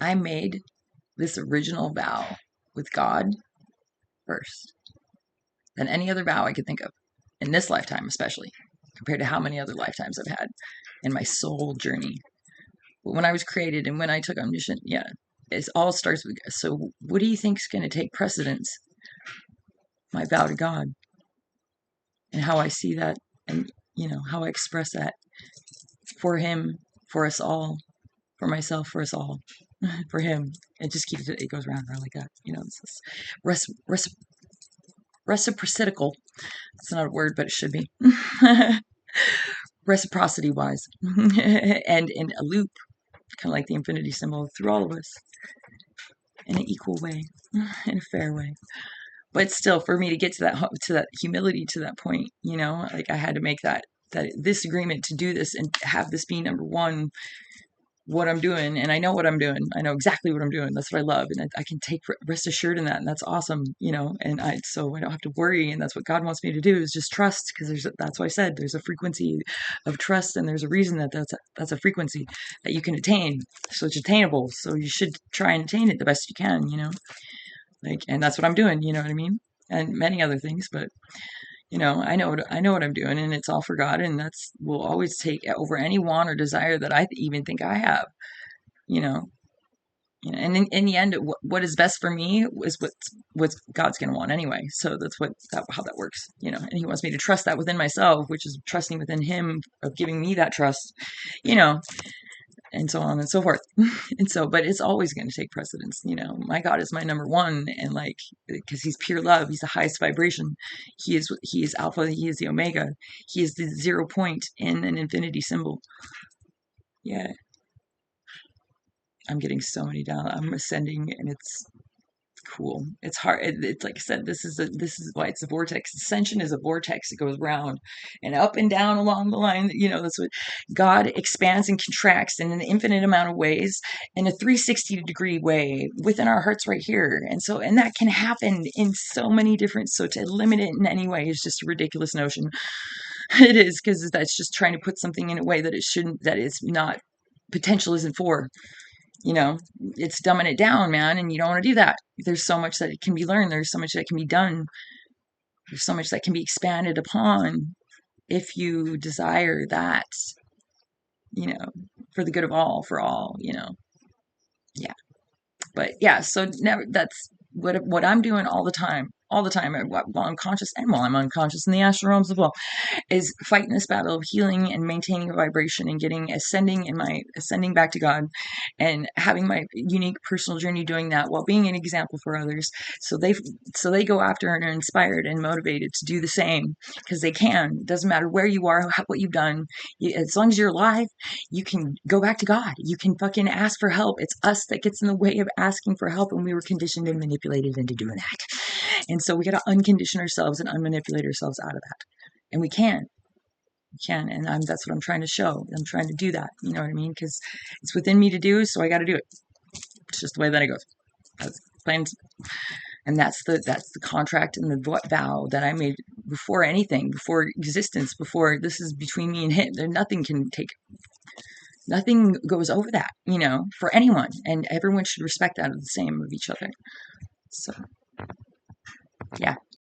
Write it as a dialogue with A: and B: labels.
A: I made this original vow with God first than any other vow I could think of in this lifetime, especially compared to how many other lifetimes I've had in my soul journey. But when I was created and when I took on mission, yeah, it all starts with. So, what do you think is going to take precedence? My vow to God and how I see that, and how I express that for Him, for us all, for myself, for us all, for Him. It just keeps it goes round and round like that. It's this reciprocal. It's not a word, but it should be. Reciprocity wise, and in a loop, kind of like the infinity symbol, through all of us in an equal way, in a fair way. But still, for me to get to that humility, to that point, like I had to make that this agreement to do this and have this be number one, what I'm doing. And I know what I'm doing. I know exactly what I'm doing. That's what I love. And I can take rest assured in that. And that's awesome, and so I don't have to worry. And that's what God wants me to do, is just trust. Because that's why I said there's a frequency of trust. And there's a reason that's a frequency that you can attain. So it's attainable. So you should try and attain it the best you can, and that's what I'm doing. You know what I mean? And many other things, but I know what I'm doing, and it's all for God, and that's will always take over any want or desire that I even think I have. You know, and in the end, what is best for me is what God's going to want anyway. So that's how that works. And He wants me to trust that within myself, which is trusting within Him of giving me that trust. You know, and so on and so forth. And so, but it's always going to take precedence. My God is my number one, and because He's pure love, He's the highest vibration. He is Alpha, He is the Omega, He is the 0 point in an infinity symbol. Yeah, I'm getting so many down. I'm ascending, and it's cool. It's hard. It's like I said, this is why it's a vortex. Ascension is a vortex. It goes round and up and down along the line. That's what God expands and contracts in an infinite amount of ways, in a 360-degree way within our hearts right here. And that can happen in so many different. So to limit it in any way is just a ridiculous notion. It is, because that's just trying to put something in a way that it shouldn't. That it's not. Potential isn't for. It's dumbing it down, man, and you don't want to do that. There's so much that can be learned. There's so much that can be done. There's so much that can be expanded upon if you desire that, you know, for the good of all, for all, Yeah. But yeah, so never, that's what I'm doing all the time, while I'm conscious and while I'm unconscious in the astral realms as well, is fighting this battle of healing and maintaining a vibration and ascending back to God, and having my unique personal journey doing that while being an example for others. So they go after and are inspired and motivated to do the same, because they can. It doesn't matter where you are, what you've done. As long as you're alive, you can go back to God. You can fucking ask for help. It's us that gets in the way of asking for help, and we were conditioned and manipulated into doing that. And so we got to uncondition ourselves and unmanipulate ourselves out of that. And we can, and that's what I'm trying to show. I'm trying to do that. You know what I mean? Because it's within me to do, so I got to do it. It's just the way that it goes. That's plain, and that's the contract and the vow that I made before anything, before existence, before this is between me and Him. There, nothing goes over that, for anyone, and everyone should respect that of the same of each other. So, yeah.